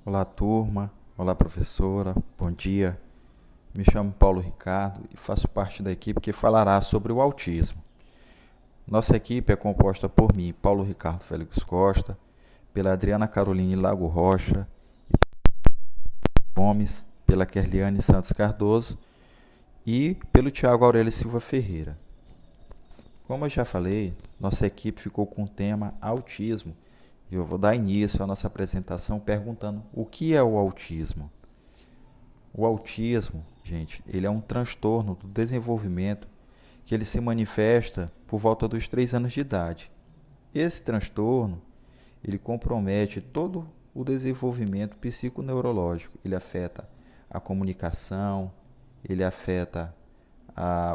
Olá, turma. Olá, professora. Bom dia. Me chamo Paulo Ricardo e faço parte da equipe que falará sobre o autismo. Nossa equipe é composta por mim, Paulo Ricardo Félix Costa, pela Adriana Caroline Lago Rocha Gomes, pela Kerliane Santos Cardoso e pelo Tiago Aurélio Silva Ferreira. Como eu já falei, nossa equipe ficou com o tema autismo e eu vou dar início à nossa apresentação perguntando o que é o autismo. O autismo, gente, ele é um transtorno do desenvolvimento que ele se manifesta por volta dos 3 anos de idade. Esse transtorno, ele compromete todo o desenvolvimento psiconeurológico. Ele afeta a comunicação, ele afeta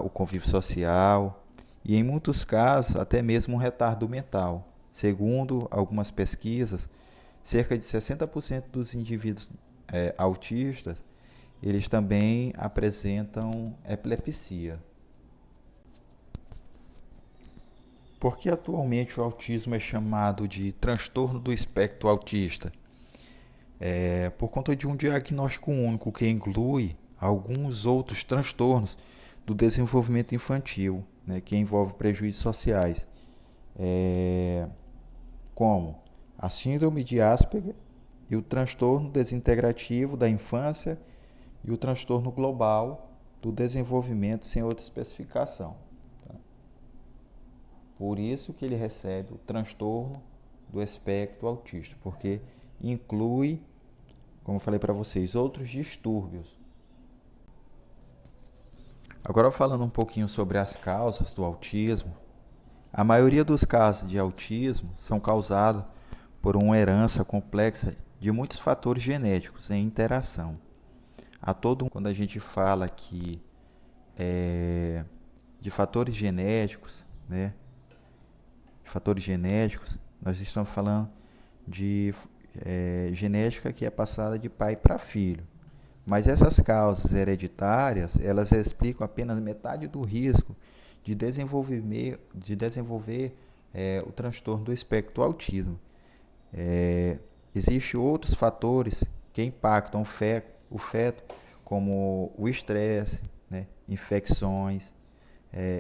o convívio social e, em muitos casos, até mesmo um retardo mental. Segundo algumas pesquisas, cerca de 60% dos indivíduos autistas eles também apresentam epilepsia. Por que atualmente o autismo é chamado de transtorno do espectro autista? Por conta de um diagnóstico único que inclui alguns outros transtornos do desenvolvimento infantil, né, que envolve prejuízos sociais, como a síndrome de Asperger e o transtorno desintegrativo da infância e o transtorno global do desenvolvimento sem outra especificação. Tá? Por isso que ele recebe o transtorno do espectro autista, porque inclui, como eu falei para vocês, outros distúrbios. Agora falando um pouquinho sobre as causas do autismo, a maioria dos casos de autismo são causados por uma herança complexa de muitos fatores genéticos em interação. Quando a gente fala aqui de fatores genéticos, né? Fatores genéticos, nós estamos falando de genética que é passada de pai para filho. Mas essas causas hereditárias, elas explicam apenas metade do risco de desenvolver o transtorno do espectro do autismo. Existem outros fatores que impactam o feto, como o estresse, né, infecções,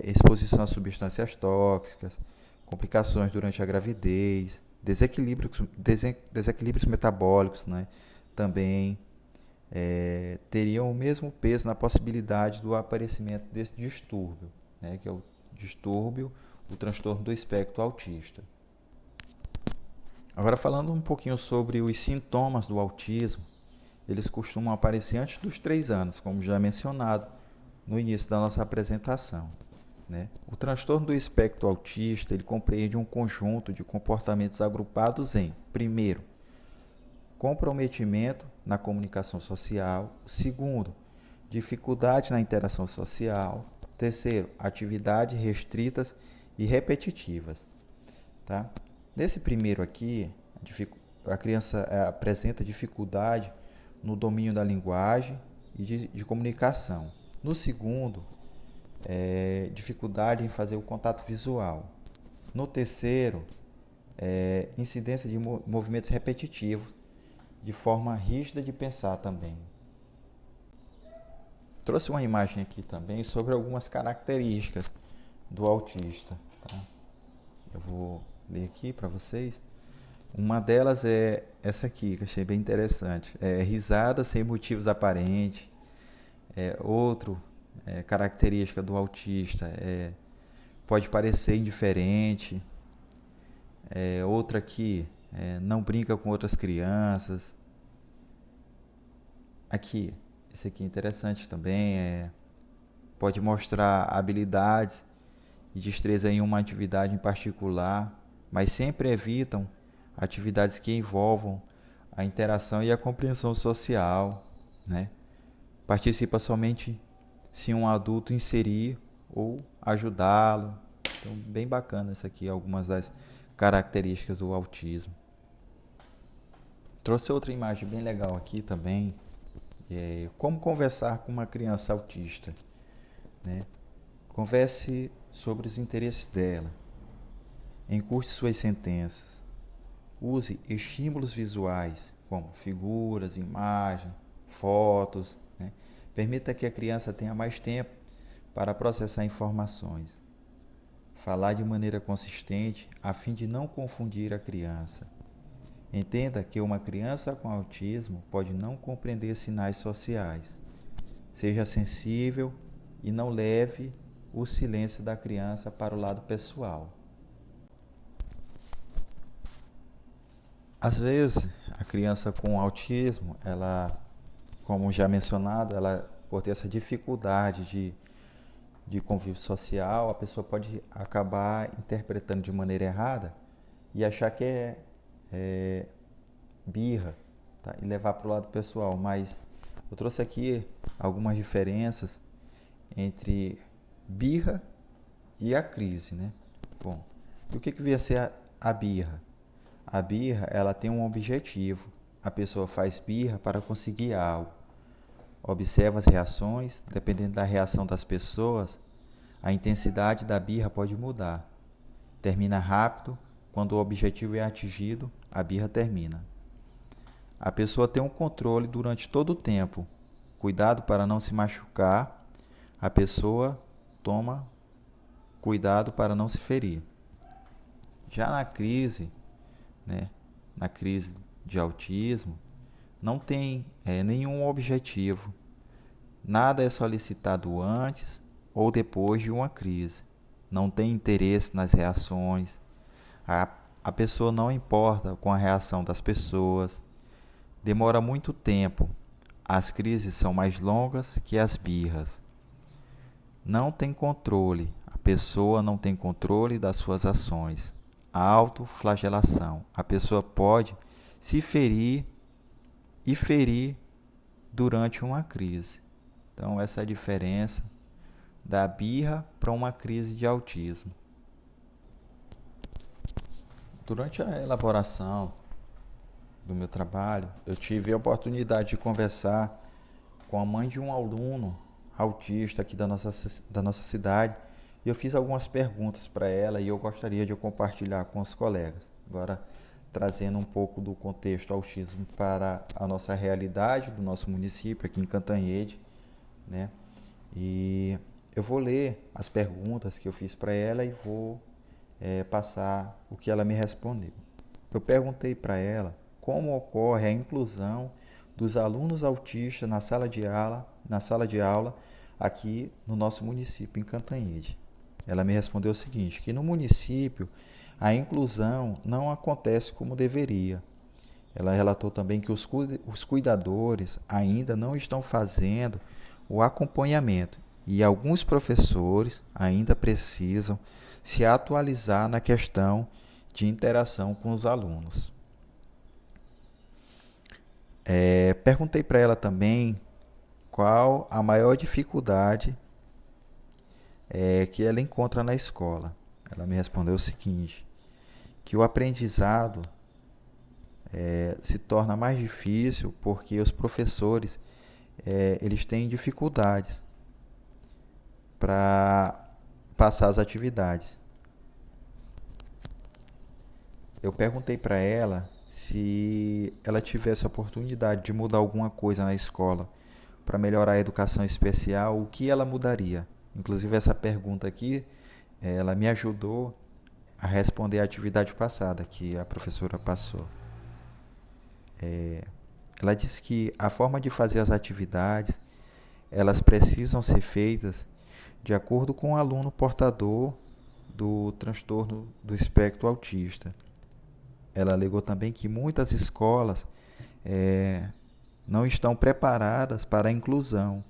exposição a substâncias tóxicas, complicações durante a gravidez, desequilíbrios metabólicos, né, também teriam o mesmo peso na possibilidade do aparecimento desse distúrbio, né, que é o distúrbio, o transtorno do espectro autista. Agora falando um pouquinho sobre os sintomas do autismo, eles costumam aparecer antes dos 3 anos, como já mencionado no início da nossa apresentação. Né? O transtorno do espectro autista ele compreende um conjunto de comportamentos agrupados em, primeiro, comprometimento na comunicação social, segundo, dificuldade na interação social, terceiro, atividades restritas e repetitivas. Tá? Nesse primeiro aqui, a criança apresenta dificuldade no domínio da linguagem e de comunicação. No segundo, dificuldade em fazer o contato visual. No terceiro, incidência de movimentos repetitivos, de forma rígida de pensar também. Trouxe uma imagem aqui também sobre algumas características do autista. Tá? Eu vou ler aqui para vocês. Uma delas é essa aqui, que eu achei bem interessante. Risada sem motivos aparentes. Característica do autista pode parecer indiferente. Outra aqui, não brinca com outras crianças. Aqui, esse aqui é interessante também. Pode mostrar habilidades e destreza em uma atividade em particular, mas sempre evitam atividades que envolvam a interação e a compreensão social, né? Participa somente se um adulto inserir ou ajudá-lo. Então, bem bacana isso aqui, algumas das características do autismo. Trouxe outra imagem bem legal aqui também. Como conversar com uma criança autista, né? Converse sobre os interesses dela. Encurte suas sentenças. use estímulos visuais, como figuras, imagens, fotos, né? Permita que a criança tenha mais tempo para processar informações. Falar de maneira consistente a fim de não confundir a criança. Entenda que uma criança com autismo pode não compreender sinais sociais. Seja sensível e não leve o silêncio da criança para o lado pessoal. Às vezes, a criança com autismo, ela, como já mencionado, ela por ter essa dificuldade de convívio social, a pessoa pode acabar interpretando de maneira errada e achar que é birra, tá? E levar para o lado pessoal. Mas eu trouxe aqui algumas diferenças entre birra e a crise, né? Bom, e o que vem a ser a birra? A birra, ela tem um objetivo. A pessoa faz birra para conseguir algo. Observa as reações, dependendo da reação das pessoas, a intensidade da birra pode mudar. Termina rápido, quando o objetivo é atingido, a birra termina. A pessoa tem um controle durante todo o tempo. Cuidado para não se machucar. A pessoa toma cuidado para não se ferir. Já na crise, né, na crise de autismo, não tem nenhum objetivo. Nada é solicitado antes ou depois de uma crise. Não tem interesse nas reações. A pessoa não importa com a reação das pessoas. Demora muito tempo. As crises são mais longas que as birras. Não tem controle. A pessoa não tem controle das suas ações. Autoflagelação. A pessoa pode se ferir e ferir durante uma crise. Então, essa é a diferença da birra para uma crise de autismo. Durante a elaboração do meu trabalho, eu tive a oportunidade de conversar com a mãe de um aluno autista aqui da nossa cidade, e eu fiz algumas perguntas para ela e eu gostaria de compartilhar com os colegas. Agora, trazendo um pouco do contexto autismo para a nossa realidade do nosso município aqui em Cantanhede, né? E eu vou ler as perguntas que eu fiz para ela e vou passar o que ela me respondeu. Eu perguntei para ela como ocorre a inclusão dos alunos autistas na sala de aula aqui no nosso município, em Cantanhede. Ela me respondeu o seguinte, que no município a inclusão não acontece como deveria. Ela relatou também que os cuidadores ainda não estão fazendo o acompanhamento e alguns professores ainda precisam se atualizar na questão de interação com os alunos. Perguntei para ela também qual a maior dificuldade que ela encontra na escola. Ela me respondeu o seguinte, que o aprendizado se torna mais difícil porque os professores eles têm dificuldades para passar as atividades. Eu perguntei para ela se ela tivesse a oportunidade de mudar alguma coisa na escola para melhorar a educação especial, o que ela mudaria? Inclusive essa pergunta aqui, ela me ajudou a responder a atividade passada que a professora passou. Ela disse que a forma de fazer as atividades, elas precisam ser feitas de acordo com o aluno portador do transtorno do espectro autista. Ela alegou também que muitas escolas não estão preparadas para a inclusão,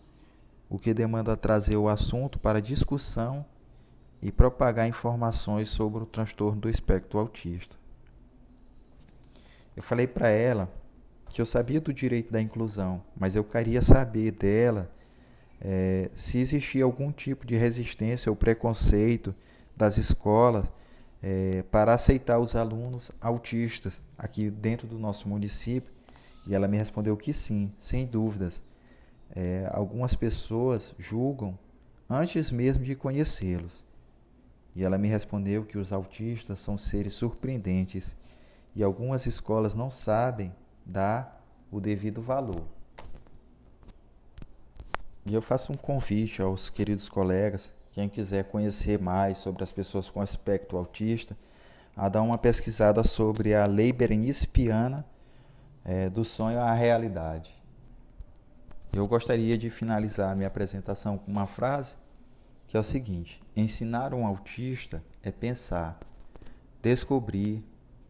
o que demanda trazer o assunto para discussão e propagar informações sobre o transtorno do espectro autista. Eu falei para ela que eu sabia do direito da inclusão, mas eu queria saber dela se existia algum tipo de resistência ou preconceito das escolas para aceitar os alunos autistas aqui dentro do nosso município. E ela me respondeu que sim, sem dúvidas. Algumas pessoas julgam antes mesmo de conhecê-los. E ela me respondeu que os autistas são seres surpreendentes e algumas escolas não sabem dar o devido valor. E eu faço um convite aos queridos colegas, quem quiser conhecer mais sobre as pessoas com aspecto autista, a dar uma pesquisada sobre a Lei Berenice Piana, do sonho à realidade. Eu gostaria de finalizar minha apresentação com uma frase que é o seguinte: ensinar um autista é pensar, descobrir,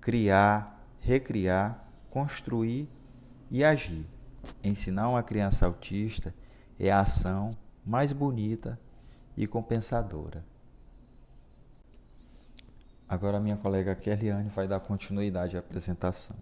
criar, recriar, construir e agir. Ensinar uma criança autista é a ação mais bonita e compensadora. Agora minha colega Kerliane vai dar continuidade à apresentação.